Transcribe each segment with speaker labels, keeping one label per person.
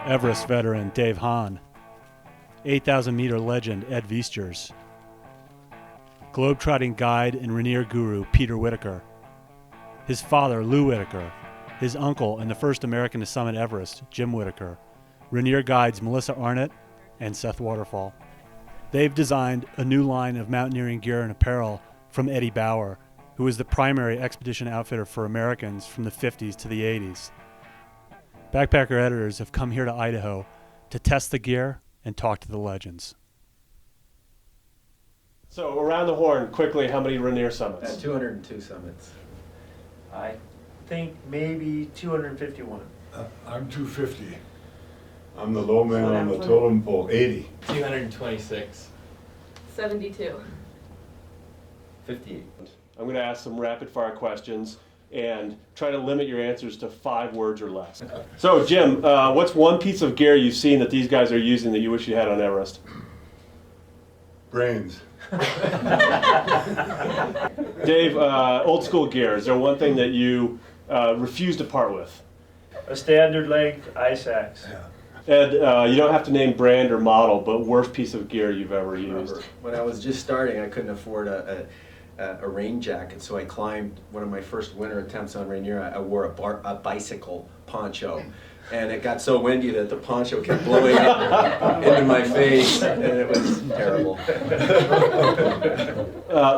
Speaker 1: Everest veteran Dave Hahn, 8,000-meter legend Ed Viesturs, globetrotting guide and Rainier guru Peter Whittaker, his father Lou Whittaker, his uncle and the first American to summit Everest, Jim Whittaker, Rainier guides Melissa Arnot and Seth Waterfall. They've designed a new line of mountaineering gear and apparel from Eddie Bauer, who was the primary expedition outfitter for Americans from the 50s to the 80s. Backpacker editors have come here to Idaho to test the gear and talk to the legends. So around the horn, quickly, how many Rainier summits?
Speaker 2: 202 summits.
Speaker 3: I think maybe 251.
Speaker 4: I'm 250. I'm the low man on the totem pole, 80.
Speaker 3: 226.
Speaker 5: 72.
Speaker 2: 58.
Speaker 1: I'm going to ask some rapid fire questions and try to limit your answers to 5 words or less. So Jim, what's one piece of gear you've seen that these guys are using that you wish you had on Everest?
Speaker 4: Brains.
Speaker 1: Dave, old school gear, is there one thing that you refuse to part with?
Speaker 3: A standard length ice axe.
Speaker 4: Yeah.
Speaker 1: Ed, you don't have to name brand or model, but worst piece of gear you've ever used.
Speaker 2: When I was just starting, I couldn't afford a rain jacket, so I climbed one of my first winter attempts on Rainier. I wore a bicycle poncho, and it got so windy that the poncho kept blowing up into my face, and it was terrible.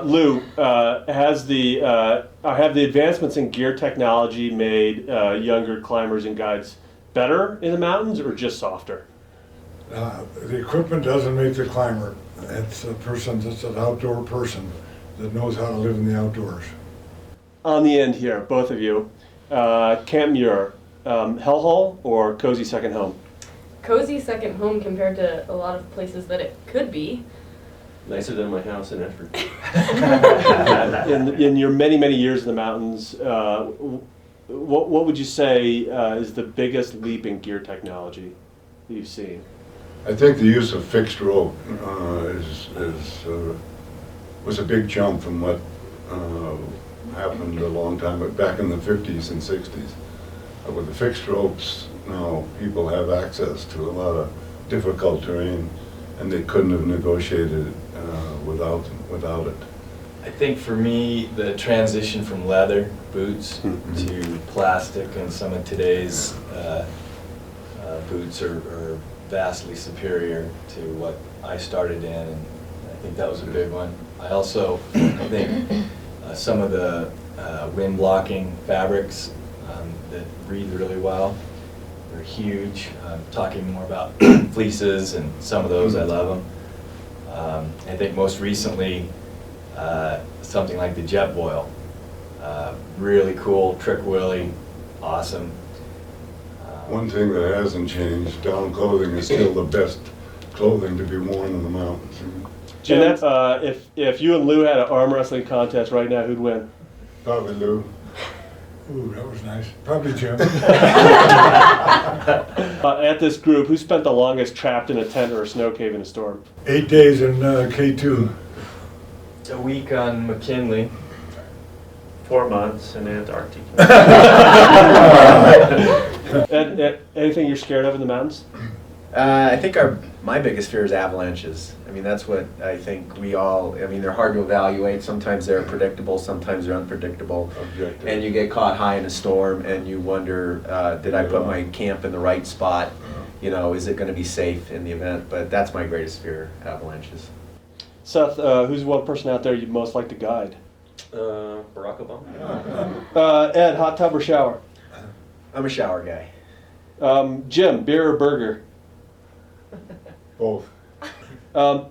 Speaker 1: Lou, have the advancements in gear technology made younger climbers and guides better in the mountains or just softer?
Speaker 4: The equipment doesn't make the climber. It's a person that's an outdoor person that knows how to live in the outdoors.
Speaker 1: On the end here, both of you, Camp Muir, hellhole or cozy second home?
Speaker 5: Cozy second home compared to a lot of places that it could be.
Speaker 2: Nicer than my house in Effort.
Speaker 1: In your many, many years in the mountains, what would you say is the biggest leap in gear technology that you've seen?
Speaker 4: I think the use of fixed rope was a big jump from what happened a long time, but back in the 50s and 60s. With the fixed ropes, now people have access to a lot of difficult terrain, and they couldn't have negotiated it without it.
Speaker 6: I think for me, the transition from leather boots to plastic and some of today's boots are vastly superior to what I started in, and I think that was a big one. I also think some of the wind blocking fabrics that breathe really well, they're huge. I'm talking more about fleeces, and some of those I love them. I think most recently something like the Jetboil, really cool, trick willy, awesome.
Speaker 4: One thing that hasn't changed, down clothing is still the best clothing to be worn in the mountains.
Speaker 1: Jim, if you and Lou had an arm wrestling contest right now, who'd win?
Speaker 4: Probably Lou. Ooh, that was nice. Probably Jim.
Speaker 1: At this group, who spent the longest trapped in a tent or a snow cave in a storm?
Speaker 4: 8 days in K2.
Speaker 6: A week on McKinley.
Speaker 3: 4 months in Antarctica.
Speaker 1: Ed, anything you're scared of in the mountains?
Speaker 2: I think my biggest fear is avalanches. I mean, that's what I think they're hard to evaluate. Sometimes they're predictable, sometimes they're unpredictable.
Speaker 4: Objective.
Speaker 2: And you get caught high in a storm and you wonder, did I put my camp in the right spot? You know, is it going to be safe in the event? But that's my greatest fear, avalanches.
Speaker 1: Seth, who's one person out there you'd most like to guide?
Speaker 2: Barack Obama.
Speaker 1: Ed, hot tub or shower?
Speaker 2: I'm a shower guy.
Speaker 1: Jim, beer or burger?
Speaker 4: Both.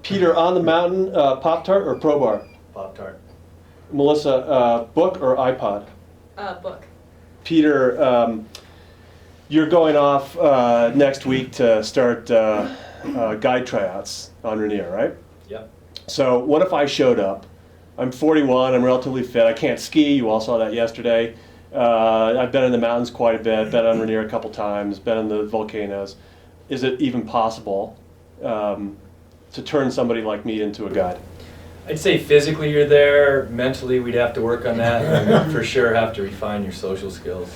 Speaker 1: Peter, on the mountain, Pop-Tart or Pro Bar?
Speaker 2: Pop-Tart.
Speaker 1: Melissa, book or iPod?
Speaker 5: Book.
Speaker 1: Peter, you're going off next week to start guide tryouts on Rainier, right?
Speaker 6: Yep.
Speaker 1: So what if I showed up? I'm 41, I'm relatively fit, I can't ski, you all saw that yesterday. I've been in the mountains quite a bit, been on Rainier a couple times, been in the volcanoes. Is it even possible to turn somebody like me into a guide?
Speaker 6: I'd say physically you're there, mentally we'd have to work on that, and for sure have to refine your social skills.